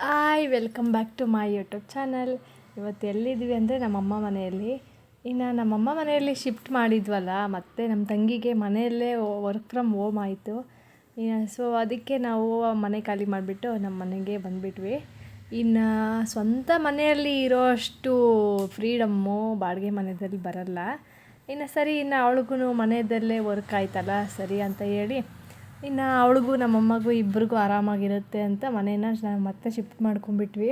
Hi welcome back to my YouTube channel. ಇವತ್ತು ಎಲ್ಲಿದ್ದೀವಿ ಅಂದರೆ ನಮ್ಮಮ್ಮ ಮನೆಯಲ್ಲಿ. ಇನ್ನು ನಮ್ಮಮ್ಮ ಮನೆಯಲ್ಲಿ ಶಿಫ್ಟ್ ಮಾಡಿದ್ವಲ್ಲ, ಮತ್ತು ನಮ್ಮ ತಂಗಿಗೆ ಮನೆಯಲ್ಲೇ ವರ್ಕ್ ಫ್ರಮ್ ಹೋಮ್ ಆಯಿತು. ಸೊ ಅದಕ್ಕೆ ನಾವು ಮನೆ ಖಾಲಿ ಮಾಡಿಬಿಟ್ಟು ನಮ್ಮ ಮನೆಗೆ ಬಂದುಬಿಟ್ವಿ. ಇನ್ನು ಸ್ವಂತ ಮನೆಯಲ್ಲಿ ಇರೋಷ್ಟು ಫ್ರೀಡಮ್ಮು ಬಾಡಿಗೆ ಮನೆಯಲ್ಲಿ ಬರಲ್ಲ. ಇನ್ನು ಸರಿ, ಇನ್ನು ಅವಳಿಗೂ ಮನೆಯಲ್ಲೇ ವರ್ಕ್ ಆಯ್ತಲ್ಲ ಸರಿ ಅಂತ ಹೇಳಿ, ಇನ್ನು ಅವಳಿಗೂ ನಮ್ಮಮ್ಮಗೂ ಇಬ್ಬರಿಗೂ ಆರಾಮಾಗಿರುತ್ತೆ ಅಂತ ಮನೇನ ನಾವು ಮತ್ತೆ ಶಿಫ್ಟ್ ಮಾಡ್ಕೊಂಡ್ಬಿಟ್ವಿ.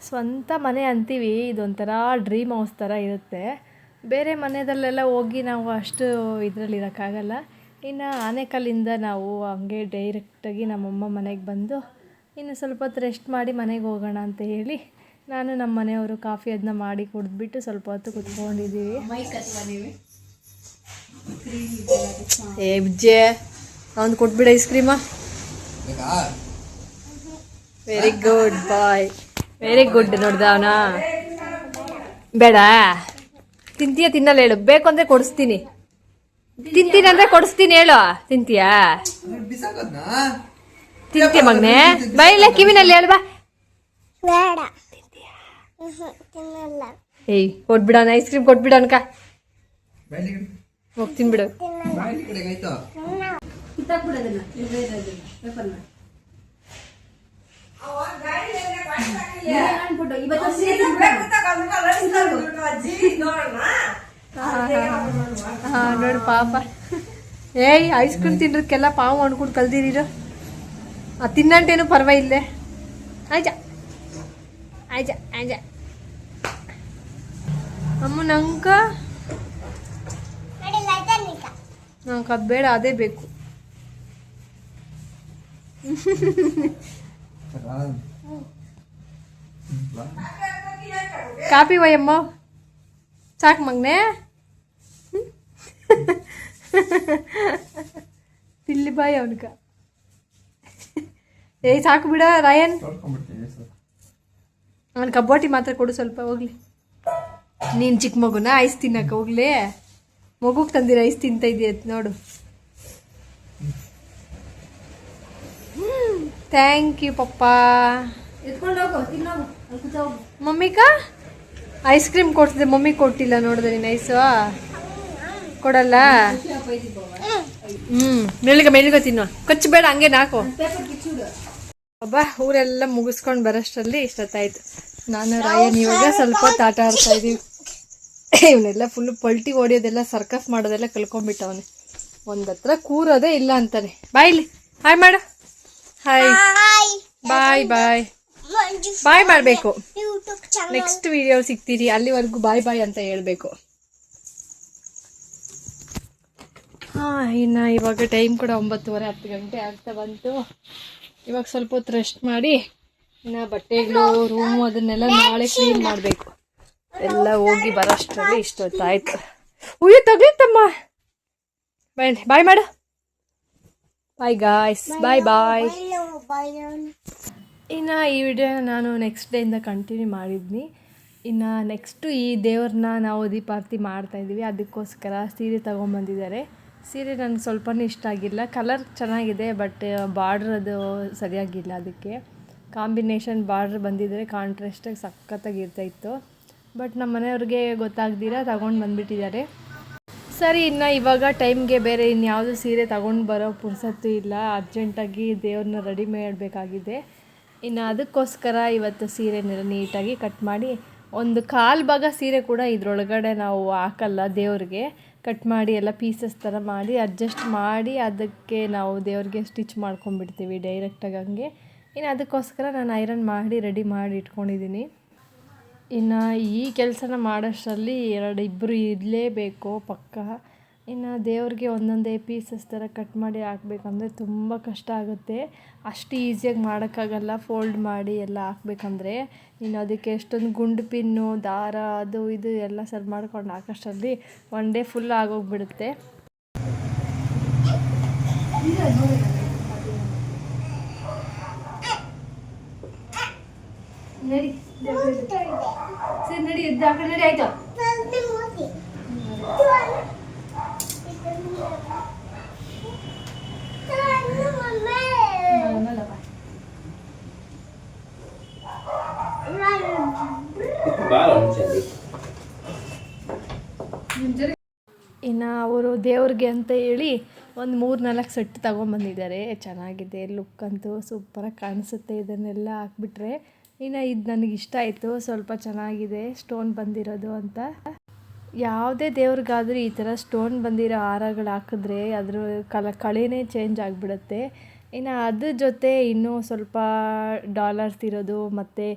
ಸ್ವಂತ ಮನೆ ಅಂತೀವಿ, ಇದೊಂಥರ ಡ್ರೀಮ್ ಹೌಸ್ ಥರ ಇರುತ್ತೆ. ಬೇರೆ ಮನೆಯಲ್ಲೆಲ್ಲ ಹೋಗಿ ನಾವು ಅಷ್ಟು ಇದರಲ್ಲಿ ಇರೋಕ್ಕಾಗಲ್ಲ. ಇನ್ನು ಆನೇಕಲ್ಲಿಂದ ನಾವು ಹಂಗೆ ಡೈರೆಕ್ಟಾಗಿ ನಮ್ಮಮ್ಮ ಮನೆಗೆ ಬಂದು ಇನ್ನು ಸ್ವಲ್ಪ ಹೊತ್ತು ರೆಸ್ಟ್ ಮಾಡಿ ಮನೆಗೆ ಹೋಗೋಣ ಅಂತ ಹೇಳಿ ನಾನು ನಮ್ಮ ಮನೆಯವರು ಕಾಫಿ ಅದನ್ನ ಮಾಡಿ ಕುಡಿದ್ಬಿಟ್ಟು ಸ್ವಲ್ಪ ಹೊತ್ತು ಕುತ್ಕೊಂಡಿದ್ದೀವಿ. ವಿಜಯ ಒಂದು ಕೊಟ್ಬಿಡ ಐಸ್ ಕ್ರೀಮ. ವೆರಿ ಗುಡ್ ಬಾಯ್, ವೆರಿ ಗುಡ್. ನೋಡ್ದ ಅವನ ಬೇಡ ತಿಂತೀಯ ತಿನ್ನಲ್ಲ ಹೇಳು. ಬೇಕು ಅಂದರೆ ಕೊಡಿಸ್ತೀನಿ, ತಿಂತೀನಿ ಅಂದರೆ ಕೊಡಿಸ್ತೀನಿ ಹೇಳು. ತಿಂತೀಯಾ ತಿಂತೀಯ ಮಗನೇ? ಬೈಲ ಕಿವಿನಲ್ಲಿ ಹೇಳು ಬಾ. ಏಯ್ ಕೊಟ್ಬಿಡೋಣ, ಐಸ್ ಕ್ರೀಮ್ ಕೊಟ್ಬಿಡೋಣ. ಹೋಗಿ ತಿನ್ಬಿಡು. ನೋಡು ಪಾಪ. ಏಯ್ ಐಸ್ ಕ್ರೀಮ್ ತಿನ್ನೋದಕ್ಕೆಲ್ಲ ಪಾವು ಅನ್ಕೊಂಡು ಕಲ್ದಿರೋ. ತಿನ್ನಂಟೇನು ಪರವಾಗಿಲ್ಲೇ. ಆಯ್ಜ ಆಯ್ಜ ಆಯ್ಜ ಅಮ್ಮ ನಂಗೆ ಅದು ಬೇಡ, ಅದೇ ಬೇಕು. ಕಾಪಿ ವಯಮ್ಮ ಸಾಕು ಮಗನೆ. ತಿಲ್ಲಿ ಬಾಯ್ ಅವನ್ಕ. ಏಯ್ ಸಾಕು ಬಿಡ ರಾಯನ್. ಅವನ್ ಕಬ್ಬಾಟಿ ಮಾತ್ರ ಕೊಡು ಸ್ವಲ್ಪ ಹೋಗ್ಲಿ. ನೀನು ಚಿಕ್ಕ ಮಗುನ ಐಸ್ ತಿನ್ನಕ ಹೋಗ್ಲಿ. ಮಗುಗೆ ತಂದಿರ ಐಸ್ ತಿಂತ ಇದೆಯ ನೋಡು. ಥ್ಯಾಂಕ್ ಯು ಪಪ್ಪ. ಮಮ್ಮಿಕ ಐಸ್ ಕ್ರೀಮ್ ಕೊಡ್ತಿದ್ದೆ, ಮಮ್ಮಿ ಕೊಟ್ಟಿಲ್ಲ ನೋಡಿದ್ರೆ ನೀನು ಐಸು ಕೊಡಲ್ಲ. ಮೆಲ್ಗ ತಿನ್ನು, ಕಚ್ಚು ಬೇಡ ಹಂಗೆ ನಾಕು. ಅಬ್ಬಾ ಊರೆಲ್ಲ ಮುಗಿಸ್ಕೊಂಡು ಬರೋಷ್ಟರಲ್ಲಿ ಇಷ್ಟೊತ್ತಾಯ್ತು. ನಾನು ರಾಯನ್ ಇವಾಗ ಸ್ವಲ್ಪ ಆಟ ಆಡ್ತಾ ಇದೀವಿ. ಇವನ್ನೆಲ್ಲ ಫುಲ್ಲು ಪಲ್ಟಿ ಹೊಡಿಯೋದೆಲ್ಲ ಸರ್ಕಸ್ ಮಾಡೋದೆಲ್ಲ ಕಲ್ಕೊಂಡ್ಬಿಟ್ಟವನೆ. ಒಂದು ಹತ್ರ ಕೂರೋದೇ ಇಲ್ಲ ಅಂತಾನೆ. ಬಾಯ್ಲಿ ಹಾಯ್ ಮಾಡು. ಹಾಯ್ ಬಾಯ್ ಬಾಯ್ ಬಾಯ್ ಮಾಡಬೇಕು. ನೆಕ್ಸ್ಟ್ ವಿಡಿಯೋ ಸಿಗ್ತೀರಿ, ಅಲ್ಲಿವರೆಗೂ ಬಾಯ್ ಬಾಯ್ ಅಂತ ಹೇಳ್ಬೇಕು. ಇನ್ನು ಇವಾಗ ಟೈಮ್ ಕೂಡ 9:30 10 ಗಂಟೆ ಆಗ್ತಾ ಬಂತು. ಇವಾಗ ಸ್ವಲ್ಪ ಹೊತ್ತು ರೆಸ್ಟ್ ಮಾಡಿ ಇನ್ನು ಬಟ್ಟೆಗಳು ರೂಮು ಅದನ್ನೆಲ್ಲ ನಾಳೆ ಕ್ಲೀನ್ ಮಾಡಬೇಕು. ಎಲ್ಲ ಹೋಗಿ ಬರೋಷ್ಟರಲ್ಲಿ ಇಷ್ಟೊತ್ತಾಯ್ತು. ಉಯ್ಯು ತಗ್ಲಿತ್ತಮ್ಮ. ಬಾಯ್ ಬಾಯ್ ಮಾಡು. ಬಾಯ್ ಗಾಯ್ಸ್, ಬಾಯ್ ಬಾಯ್. ಇನ್ನು ಈ ವಿಡಿಯೋನ ನಾನು ನೆಕ್ಸ್ಟ್ ಡೇಯಿಂದ ಕಂಟಿನ್ಯೂ ಮಾಡಿದ್ನಿ. ಇನ್ನು ನೆಕ್ಸ್ಟು ಈ ದೇವ್ರನ್ನ ನಾವು ದೀಪಾರತಿ ಮಾಡ್ತಾಯಿದ್ದೀವಿ. ಅದಕ್ಕೋಸ್ಕರ ಸೀರೆ ತೊಗೊಂಬಂದಿದ್ದಾರೆ. ಸೀರೆ ನನಗೆ ಸ್ವಲ್ಪನೂ ಇಷ್ಟ ಆಗಿಲ್ಲ. ಕಲರ್ ಚೆನ್ನಾಗಿದೆ, ಬಟ್ ಬಾರ್ಡ್ರ್ ಅದು ಸರಿಯಾಗಿಲ್ಲ. ಅದಕ್ಕೆ ಕಾಂಬಿನೇಷನ್ ಬಾರ್ಡ್ರ್ ಬಂದಿದ್ದರೆ ಕಾಂಟ್ರಾಸ್ಟಾಗಿ ಸಖತ್ತಾಗಿ ಇರ್ತಾಯಿತ್ತು. ಬಟ್ ನಮ್ಮ ಮನೆಯವ್ರಿಗೆ ಗೊತ್ತಾಗ್ದಿರ ತಗೊಂಡು ಬಂದುಬಿಟ್ಟಿದ್ದಾರೆ. ಸರಿ, ಇನ್ನು ಇವಾಗ ಟೈಮ್ಗೆ ಬೇರೆ ಇನ್ಯಾವುದು ಸೀರೆ ತಗೊಂಡು ಬರೋ ಪುರ್ಸತ್ತು ಇಲ್ಲ. ಅರ್ಜೆಂಟಾಗಿ ದೇವ್ರನ್ನ ರೆಡಿ ಮಾಡಬೇಕಾಗಿದೆ. ಇನ್ನು ಅದಕ್ಕೋಸ್ಕರ ಇವತ್ತು ಸೀರೆನೆಲ್ಲ ನೀಟಾಗಿ ಕಟ್ ಮಾಡಿ, ಒಂದು ಕಾಲು ಭಾಗ ಸೀರೆ ಕೂಡ ಇದರೊಳಗಡೆ ನಾವು ಹಾಕಲ್ಲ, ದೇವ್ರಿಗೆ ಕಟ್ ಮಾಡಿ ಎಲ್ಲ ಪೀಸಸ್ ಥರ ಮಾಡಿ ಅಡ್ಜಸ್ಟ್ ಮಾಡಿ ಅದಕ್ಕೆ ನಾವು ದೇವ್ರಿಗೆ ಸ್ಟಿಚ್ ಮಾಡ್ಕೊಂಡ್ಬಿಡ್ತೀವಿ ಡೈರೆಕ್ಟಾಗಿ ಹಂಗೆ. ಇನ್ನು ಅದಕ್ಕೋಸ್ಕರ ನಾನು ಐರನ್ ಮಾಡಿ ರೆಡಿ ಮಾಡಿ ಇಟ್ಕೊಂಡಿದ್ದೀನಿ. ಇನ್ನು ಈ ಕೆಲಸನ ಮಾಡೋಷ್ಟರಲ್ಲಿ ಇಬ್ಬರು ಇರಲೇಬೇಕು ಪಕ್ಕ. ಇನ್ನು ದೇವ್ರಿಗೆ ಒಂದೊಂದೇ ಪೀಸಸ್ ಥರ ಕಟ್ ಮಾಡಿ ಹಾಕ್ಬೇಕಂದ್ರೆ ತುಂಬ ಕಷ್ಟ ಆಗುತ್ತೆ. ಅಷ್ಟು ಈಸಿಯಾಗಿ ಮಾಡೋಕ್ಕಾಗಲ್ಲ ಫೋಲ್ಡ್ ಮಾಡಿ ಎಲ್ಲ ಹಾಕ್ಬೇಕಂದ್ರೆ. ಇನ್ನು ಅದಕ್ಕೆ ಎಷ್ಟೊಂದು ಗುಂಡು ಪಿನ್ನು ದಾರ ಅದು ಇದು ಎಲ್ಲ ಸರಿ ಮಾಡ್ಕೊಂಡು ಹಾಕೋಷ್ಟರಲ್ಲಿ ಒನ್ ಡೇ ಫುಲ್ ಆಗೋಗ್ಬಿಡುತ್ತೆ. ನಡಿ ಸರಿ, ನಡಿ ಎದ್ದು ಆ ಕಡೆ ನಡಿ. ಆಯ್ತು ಇನ್ನು ಅವರು ದೇವ್ರಿಗೆ ಅಂತ ಹೇಳಿ ಒಂದು 3-4 ಸೆಟ್ ತೊಗೊಂಬಂದಿದ್ದಾರೆ. ಚೆನ್ನಾಗಿದೆ, ಲುಕ್ ಅಂತೂ ಸೂಪರಾಗಿ ಕಾಣಿಸುತ್ತೆ. ಇದನ್ನೆಲ್ಲ ಹಾಕ್ಬಿಟ್ರೆ ಇನ್ನು ಇದು ನನಗಿಷ್ಟ ಆಯಿತು, ಸ್ವಲ್ಪ ಚೆನ್ನಾಗಿದೆ ಸ್ಟೋನ್ ಬಂದಿರೋದು ಅಂತ. ಯಾವುದೇ ದೇವ್ರಿಗಾದರೂ ಈ ಥರ ಸ್ಟೋನ್ ಬಂದಿರೋ ಹಾರಗಳು ಹಾಕಿದ್ರೆ ಅದ್ರ ಕಳೆನೇ ಚೇಂಜ್ ಆಗಿಬಿಡುತ್ತೆ. ಇನ್ನು ಅದ್ರ ಜೊತೆ ಇನ್ನೂ ಸ್ವಲ್ಪ ಡಾಲರ್ಸ್ ಇರೋದು, ಮತ್ತು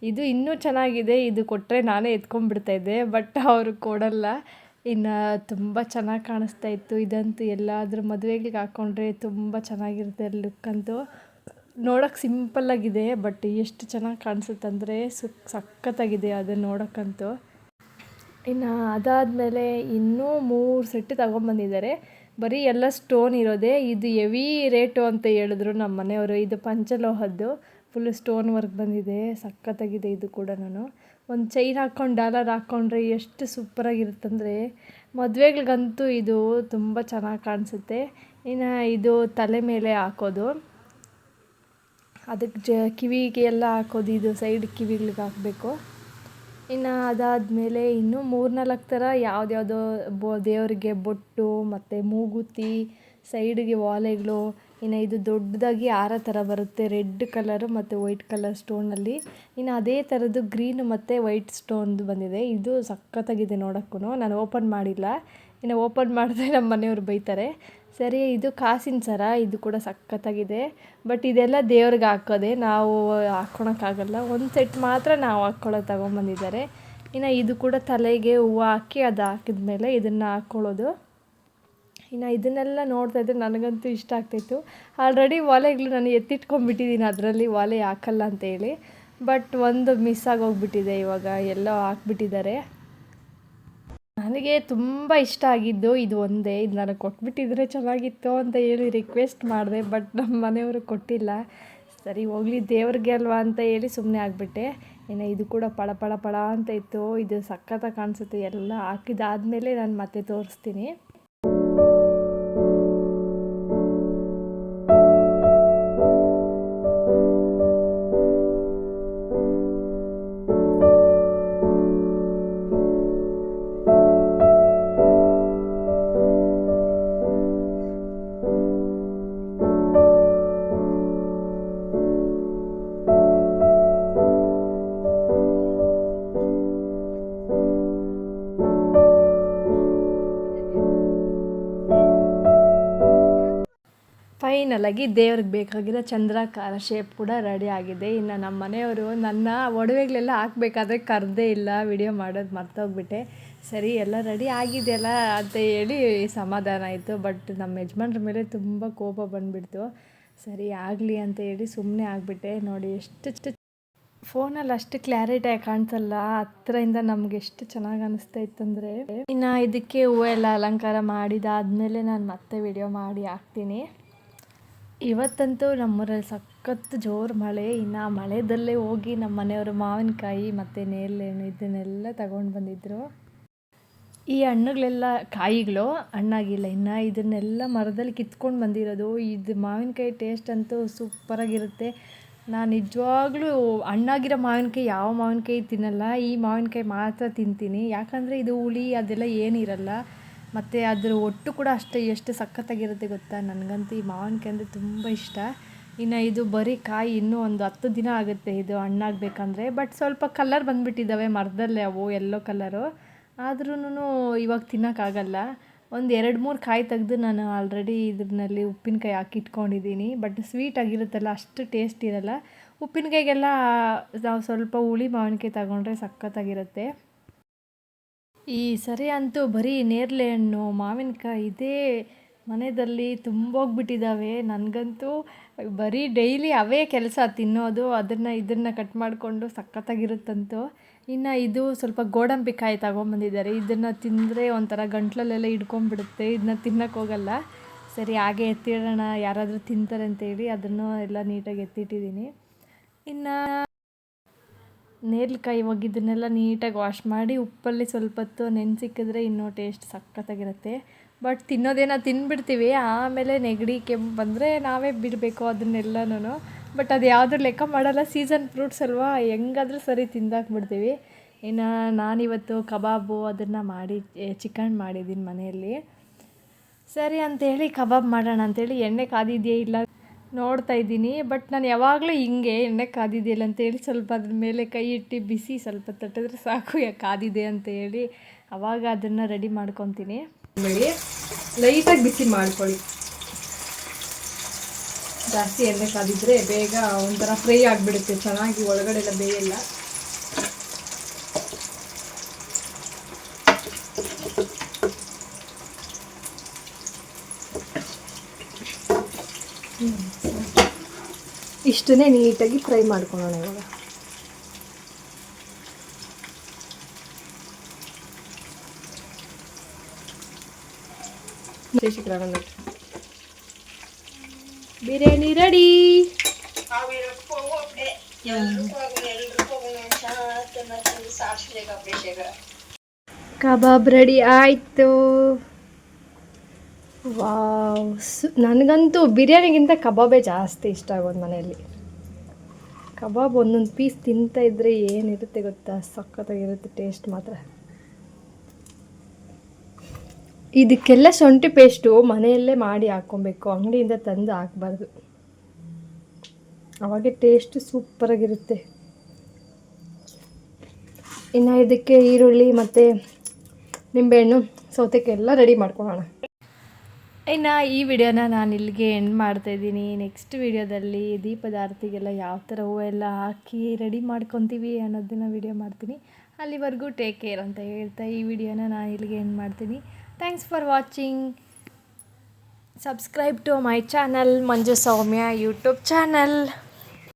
ಇದು ಇನ್ನೂ ಚೆನ್ನಾಗಿದೆ. ಇದು ಕೊಟ್ಟರೆ ನಾನೇ ಎತ್ಕೊಂಡ್ಬಿಡ್ತಾಯಿದ್ದೆ, ಬಟ್ ಅವರು ಕೊಡಲ್ಲ. ಇನ್ನು ತುಂಬ ಚೆನ್ನಾಗಿ ಕಾಣಿಸ್ತಾ ಇತ್ತು. ಇದಂತೂ ಎಲ್ಲಾದರೂ ಮದುವೆಗಳಿಗೆ ಹಾಕ್ಕೊಂಡ್ರೆ ತುಂಬ ಚೆನ್ನಾಗಿರುತ್ತೆ ಲುಕ್ ಅಂತೂ. ನೋಡೋಕ್ಕೆ ಸಿಂಪಲ್ಲಾಗಿದೆ, ಬಟ್ ಎಷ್ಟು ಚೆನ್ನಾಗಿ ಕಾಣಿಸುತ್ತಂದರೆ ಸಖತ್ತಾಗಿದೆ ಅದು ನೋಡೋಕ್ಕಂತೂ. ಇನ್ನು ಅದಾದಮೇಲೆ ಇನ್ನೂ 3 ಸೆಟ್ ತೊಗೊಂಬಂದಿದ್ದಾರೆ. ಬರೀ ಎಲ್ಲ ಸ್ಟೋನ್ ಇರೋದೇ. ಇದು ಹೆವಿ ರೇಟು ಅಂತ ಹೇಳಿದ್ರು ನಮ್ಮ ಮನೆಯವರು. ಇದು ಪಂಚಲೋಹದ್ದು, ಫುಲ್ಲು ಸ್ಟೋನ್ ವರ್ಕ್ ಬಂದಿದೆ, ಸಖತ್ತಾಗಿದೆ ಇದು ಕೂಡ. ಒಂದು ಚೈನ್ ಹಾಕ್ಕೊಂಡು ಡಾಲರ್ ಹಾಕ್ಕೊಂಡ್ರೆ ಎಷ್ಟು ಸೂಪರಾಗಿರುತ್ತಂದರೆ ಮದುವೆಗಳಿಗಂತೂ ಇದು ತುಂಬ ಚೆನ್ನಾಗಿ ಕಾಣಿಸುತ್ತೆ. ಇನ್ನು ಇದು ತಲೆ ಮೇಲೆ ಹಾಕೋದು, ಅದಕ್ಕೆ ಕಿವಿಗೆ ಎಲ್ಲ ಹಾಕೋದು, ಇದು ಸೈಡ್ ಕಿವಿಗಳಿಗೆ ಹಾಕಬೇಕು. ಇನ್ನು ಅದಾದಮೇಲೆ ಇನ್ನೂ 3-4 ಥರ ಯಾವುದ್ಯಾವುದೋ ದೇವರಿಗೆ ಬೊಟ್ಟು ಮತ್ತು ಮೂಗುತಿ, ಸೈಡಿಗೆ ಓಲೆಗಳು. ಇನ್ನು ಇದು ದೊಡ್ಡದಾಗಿ ಹಾರ ಥರ ಬರುತ್ತೆ, ರೆಡ್ ಕಲರು ಮತ್ತು ವೈಟ್ ಕಲರ್ ಸ್ಟೋನಲ್ಲಿ. ಇನ್ನು ಅದೇ ಥರದ್ದು ಗ್ರೀನು ಮತ್ತು ವೈಟ್ ಸ್ಟೋನ್ದು ಬಂದಿದೆ. ಇದು ಸಖತ್ತಾಗಿದೆ ನೋಡೋಕ್ಕೂ. ನಾನು ಓಪನ್ ಮಾಡಿಲ್ಲ, ಇನ್ನು ಓಪನ್ ಮಾಡಿದ್ರೆ ನಮ್ಮ ಮನೆಯವ್ರು ಬೈತಾರೆ. ಸರಿ, ಇದು ಕಾಸಿನ ಸರ, ಇದು ಕೂಡ ಸಖತ್ತಾಗಿದೆ. ಬಟ್ ಇದೆಲ್ಲ ದೇವ್ರಿಗೆ ಹಾಕೋದೆ, ನಾವು ಹಾಕ್ಕೊಳಕ್ಕಾಗಲ್ಲ. ಒಂದು ಸೆಟ್ ಮಾತ್ರ ನಾವು ಹಾಕ್ಕೊಳ್ಳೋದು ತೊಗೊಂಬಂದಿದ್ದಾರೆ. ಇನ್ನು ಇದು ಕೂಡ ತಲೆಗೆ ಹೂವು ಹಾಕಿ ಅದು ಹಾಕಿದ್ಮೇಲೆ ಇದನ್ನು ಹಾಕ್ಕೊಳ್ಳೋದು. ಇನ್ನು ಇದನ್ನೆಲ್ಲ ನೋಡ್ತಾಯಿದ್ರೆ ನನಗಂತೂ ಇಷ್ಟ ಆಗ್ತಾಯಿತ್ತು. ಆಲ್ರೆಡಿ ಓಲೆಗಳು ನಾನು ಎತ್ತಿಟ್ಕೊಂಡ್ಬಿಟ್ಟಿದ್ದೀನಿ, ಅದರಲ್ಲಿ ಓಲೆ ಹಾಕಲ್ಲ ಅಂತೇಳಿ. ಬಟ್ ಒಂದು ಮಿಸ್ ಆಗೋಗ್ಬಿಟ್ಟಿದೆ, ಇವಾಗ ಎಲ್ಲೋ ಹಾಕ್ಬಿಟ್ಟಿದ್ದಾರೆ. ನನಗೆ ತುಂಬ ಇಷ್ಟ ಆಗಿದ್ದು ಇದು ಒಂದೇ. ಇದು ನನಗೆ ಕೊಟ್ಬಿಟ್ಟಿದ್ರೆ ಚೆನ್ನಾಗಿತ್ತು ಅಂತ ಹೇಳಿ ರಿಕ್ವೆಸ್ಟ್ ಮಾಡಿದೆ, ಬಟ್ ನಮ್ಮ ಮನೆಯವರು ಕೊಟ್ಟಿಲ್ಲ. ಸರಿ ಹೋಗಲಿ, ದೇವ್ರಿಗೆ ಅಲ್ವಾ ಅಂತ ಹೇಳಿ ಸುಮ್ಮನೆ ಆಗಿಬಿಟ್ಟೆ. ಇನ್ನು ಇದು ಕೂಡ ಪಳ ಪಳ ಪಳ ಅಂತ ಇತ್ತು. ಇದು ಸಖತ್ತಾಗಿ ಕಾಣಿಸುತ್ತೆ. ಎಲ್ಲ ಹಾಕಿದಾದ್ಮೇಲೆ ನಾನು ಮತ್ತೆ ತೋರಿಸ್ತೀನಿ. ಫೈನಲಾಗಿ ದೇವ್ರಿಗೆ ಬೇಕಾಗಿರೋ ಚಂದ್ರಾಕಾರ ಶೇಪ್ ಕೂಡ ರೆಡಿ ಆಗಿದೆ. ಇನ್ನು ನಮ್ಮ ಮನೆಯವರು ನನ್ನ ಒಡವೆಗಳೆಲ್ಲ ಹಾಕಬೇಕಾದ್ರೆ ಕರೆದೇ ಇಲ್ಲ, ವಿಡಿಯೋ ಮಾಡೋದು ಮರ್ತೋಗ್ಬಿಟ್ಟೆ. ಸರಿ, ಎಲ್ಲ ರೆಡಿ ಆಗಿದೆಯಲ್ಲ ಅಂತ ಹೇಳಿ ಸಮಾಧಾನ ಆಯಿತು. ಬಟ್ ನಮ್ಮ ಯಜಮಾನ್ರ ಮೇಲೆ ತುಂಬ ಕೋಪ ಬಂದುಬಿಡ್ತು. ಸರಿ ಆಗಲಿ ಅಂತ ಹೇಳಿ ಸುಮ್ಮನೆ ಆಗಿಬಿಟ್ಟೆ. ನೋಡಿ ಎಷ್ಟು ಫೋನಲ್ಲಿ ಅಷ್ಟು ಕ್ಲಾರಿಟಿಯಾಗಿ ಕಾಣಿಸಲ್ಲ, ಹತ್ತಿರದಿಂದ ನಮ್ಗೆ ಎಷ್ಟು ಚೆನ್ನಾಗಿ ಅನಿಸ್ತಾ ಇತ್ತಂದರೆ. ಇನ್ನು ಇದಕ್ಕೆ ಹೂವು ಎಲ್ಲ ಅಲಂಕಾರ ಮಾಡಿದಾದಮೇಲೆ ನಾನು ಮತ್ತೆ ವಿಡಿಯೋ ಮಾಡಿ ಹಾಕ್ತೀನಿ. ಇವತ್ತಂತೂ ನಮ್ಮೂರಲ್ಲಿ ಸಖತ್ತು ಜೋರು ಮಳೆ. ಇನ್ನು ಆ ಮಳೆದಲ್ಲೇ ಹೋಗಿ ನಮ್ಮ ಮನೆಯವರು ಮಾವಿನಕಾಯಿ ಮತ್ತು ನೇರಳೆಹಣ್ಣು ಇದನ್ನೆಲ್ಲ ತಗೊಂಡು ಬಂದಿದ್ದರು. ಈ ಹಣ್ಣುಗಳೆಲ್ಲ ಕಾಯಿಗಳು ಹಣ್ಣಾಗಿಲ್ಲ, ಇನ್ನು ಇದನ್ನೆಲ್ಲ ಮರದಲ್ಲಿ ಕಿತ್ಕೊಂಡು ಬಂದಿರೋದು. ಇದು ಮಾವಿನಕಾಯಿ ಟೇಸ್ಟ್ ಅಂತೂ ಸೂಪರಾಗಿರುತ್ತೆ. ನಾನು ನಿಜವಾಗ್ಲೂ ಹಣ್ಣಾಗಿರೋ ಮಾವಿನಕಾಯಿ ಯಾವ ಮಾವಿನಕಾಯಿ ತಿನ್ನಲ್ಲ, ಈ ಮಾವಿನಕಾಯಿ ಮಾತ್ರ ತಿಂತೀನಿ. ಯಾಕಂದರೆ ಇದು ಹುಳಿ ಅದೆಲ್ಲ ಏನಿರಲ್ಲ, ಮತ್ತು ಅದ್ರ ಒಟ್ಟು ಕೂಡ ಅಷ್ಟೇ ಎಷ್ಟು ಸಖತ್ತಾಗಿರುತ್ತೆ ಗೊತ್ತಾ. ನನಗಂತೂ ಈ ಮಾವಿನಕಾಯಿ ಅಂದರೆ ತುಂಬ ಇಷ್ಟ. ಇನ್ನು ಇದು ಬರೀ ಕಾಯಿ ಇನ್ನೂ ಒಂದು 10 ದಿನ ಆಗುತ್ತೆ ಇದು ಹಣ್ಣಾಗಬೇಕಂದ್ರೆ. ಬಟ್ ಸ್ವಲ್ಪ ಕಲರ್ ಬಂದುಬಿಟ್ಟಿದ್ದಾವೆ ಮರದಲ್ಲೇ, ಅವು ಯೆಲ್ಲೋ ಕಲರು. ಆದ್ರೂ ಇವಾಗ ತಿನ್ನೋಕ್ಕಾಗಲ್ಲ. ಒಂದು 2-3 ಕಾಯಿ ತೆಗೆದು ನಾನು ಆಲ್ರೆಡಿ ಇದ್ರಲ್ಲಿ ಉಪ್ಪಿನಕಾಯಿ ಹಾಕಿ ಇಟ್ಕೊಂಡಿದ್ದೀನಿ. ಬಟ್ ಸ್ವೀಟಾಗಿರುತ್ತಲ್ಲ, ಅಷ್ಟು ಟೇಸ್ಟ್ ಇರಲ್ಲ. ಉಪ್ಪಿನಕಾಯಿಗೆಲ್ಲ ನಾವು ಸ್ವಲ್ಪ ಹುಳಿ ಮಾವಿನಕಾಯಿ ತಗೊಂಡ್ರೆ ಸಖತ್ತಾಗಿರುತ್ತೆ. ಈ ಸರಿ ಅಂತೂ ಬರೀ ನೇರಳೆ ಹಣ್ಣು ಮಾವಿನಕಾಯಿ ಇದೇ ಮನೆಯಲ್ಲಿ ತುಂಬೋಗ್ಬಿಟ್ಟಿದ್ದಾವೆ. ನನಗಂತೂ ಬರೀ ಡೈಲಿ ಅವೇ ಕೆಲಸ, ತಿನ್ನೋದು, ಇದನ್ನು ಕಟ್ ಮಾಡಿಕೊಂಡು ಸಖತ್ತಾಗಿರುತ್ತಂತೂ. ಇನ್ನು ಇದು ಸ್ವಲ್ಪ ಗೋಡಂಬಿ ಕಾಯಿ ತಗೊಂಬಂದಿದ್ದಾರೆ. ಇದನ್ನು ತಿಂದರೆ ಒಂಥರ ಗಂಟ್ಲಲ್ಲೆಲ್ಲ ಹಿಡ್ಕೊಂಬಿಡುತ್ತೆ, ಇದನ್ನ ತಿನ್ನೋಕ್ಕೆ ಹೋಗಲ್ಲ. ಸರಿ ಹಾಗೆ ಎತ್ತಿಡೋಣ, ಯಾರಾದರೂ ತಿಂತಾರೆ ಅಂತೇಳಿ ಅದನ್ನು ಎಲ್ಲ ನೀಟಾಗಿ ಎತ್ತಿಟ್ಟಿದ್ದೀನಿ. ಇನ್ನು ನೇರಳೆಕಾಯಿ ಇವಾಗ ಇದನ್ನೆಲ್ಲ ನೀಟಾಗಿ ವಾಶ್ ಮಾಡಿ ಉಪ್ಪಲ್ಲಿ ಸ್ವಲ್ಪ ಹೊತ್ತು ನೆನೆಸಿಕ್ಕಿದ್ರೆ ಇನ್ನೂ ಟೇಸ್ಟ್ ಸಖತ್ತಾಗಿರುತ್ತೆ. ಬಟ್ ತಿನ್ನೋದೇನೋ ತಿಂದುಬಿಡ್ತೀವಿ, ಆಮೇಲೆ ನೆಗಡಿ ಕೆಮ್ಮು ಬಂದರೆ ನಾವೇ ಬಿಡಬೇಕು ಅದನ್ನೆಲ್ಲನೂ. ಬಟ್ ಅದು ಯಾವುದೂ ಲೆಕ್ಕ ಮಾಡಲ್ಲ, ಸೀಸನ್ ಫ್ರೂಟ್ಸ್ ಅಲ್ವಾ, ಹೆಂಗಾದ್ರೂ ಸರಿ ತಿಂದಾಕ್ಬಿಡ್ತೀವಿ. ಇನ್ನು ನಾನಿವತ್ತು ಕಬಾಬು ಅದನ್ನು ಮಾಡಿ ಚಿಕನ್ ಮಾಡಿದ್ದೀನಿ ಮನೆಯಲ್ಲಿ. ಸರಿ ಅಂಥೇಳಿ ಕಬಾಬ್ ಮಾಡೋಣ ಅಂಥೇಳಿ ಎಣ್ಣೆ ಕಾದಿದೆಯೇ ಇಲ್ಲ ನೋಡ್ತಾ ಇದ್ದೀನಿ. ಬಟ್ ನಾನು ಯಾವಾಗಲೂ ಹಿಂಗೆ ಎಣ್ಣೆ ಕಾದಿದೆಯಲ್ಲ ಅಂತೇಳಿ ಸ್ವಲ್ಪ ಅದ್ರ ಮೇಲೆ ಕೈ ಇಟ್ಟು ಬಿಸಿ ಸ್ವಲ್ಪ ತಟ್ಟಿದ್ರೆ ಸಾಕು ಕಾದಿದೆ ಅಂತೇಳಿ ಆವಾಗ ಅದನ್ನು ರೆಡಿ ಮಾಡ್ಕೊತೀನಿ. ಬೇಡಿ ಲೈಟಾಗಿ ಬಿಸಿ ಮಾಡ್ಕೊಳ್ಳಿ, ಜಾಸ್ತಿ ಎಣ್ಣೆ ಕಾದಿದ್ರೆ ಬೇಗ ಒಂಥರ ಫ್ರೈ ಆಗಿಬಿಡುತ್ತೆ, ಚೆನ್ನಾಗಿ ಒಳಗಡೆ ಎಲ್ಲ ಬೇಯಲ್ಲ. ಇಷ್ಟನ್ನೇ ನೀಟಾಗಿ ಫ್ರೈ ಮಾಡ್ಕೊಳ್ಳೋಣ ಇವಾಗ. ಬಿರಿಯಾನಿ ರೆಡಿ. ಕಬಾಬ್ ರೆಡಿ ಆಯಿತು. ವಾವ್, ನನಗಂತೂ ಬಿರಿಯಾನಿಗಿಂತ ಕಬಾಬೇ ಜಾಸ್ತಿ ಇಷ್ಟ ಆಗೋದು ಮನೆಯಲ್ಲಿ. ಕಬಾಬ್ ಒಂದೊಂದು ಪೀಸ್ ತಿಂತಾ ಇದ್ದರೆ ಏನಿರುತ್ತೆ ಗೊತ್ತಾ, ಸಖತ್ತಾಗಿರುತ್ತೆ ಟೇಸ್ಟ್ ಮಾತ್ರ. ಇದಕ್ಕೆಲ್ಲ ಶುಂಠಿ ಪೇಸ್ಟು ಮನೆಯಲ್ಲೇ ಮಾಡಿ ಹಾಕ್ಕೊಬೇಕು, ಅಂಗಡಿಯಿಂದ ತಂದು ಹಾಕಬಾರ್ದು, ಅವಾಗೆ ಟೇಸ್ಟ್ ಸೂಪರಾಗಿರುತ್ತೆ. ಇನ್ನು ಇದಕ್ಕೆ ಈರುಳ್ಳಿ ಮತ್ತು ನಿಂಬೆಹಣ್ಣು ಸೌತೆಕಾಯಿ ಎಲ್ಲ ರೆಡಿ ಮಾಡ್ಕೊಳ್ಳೋಣ. ಇನ್ನು ಈ ವಿಡಿಯೋನ ನಾನು ಇಲ್ಲಿಗೆ ಎಂಡ್ ಮಾಡ್ತಾಯಿದ್ದೀನಿ. ನೆಕ್ಸ್ಟ್ ವಿಡಿಯೋದಲ್ಲಿ ದೀಪದ ಆರತಿಗೆಲ್ಲ ಯಾವ ಥರ ಹೂವೆಲ್ಲ ಹಾಕಿ ರೆಡಿ ಮಾಡ್ಕೊತೀವಿ ಅನ್ನೋದನ್ನು ವಿಡಿಯೋ ಮಾಡ್ತೀನಿ. ಅಲ್ಲಿವರೆಗೂ ಟೇಕ್ ಕೇರ್ ಅಂತ ಹೇಳ್ತಾ ಈ ವಿಡಿಯೋನ ನಾನು ಇಲ್ಲಿಗೆ ಎಂಡ್ ಮಾಡ್ತೀನಿ. Thanks for watching. Subscribe to my channel Manju Soumya YouTube channel.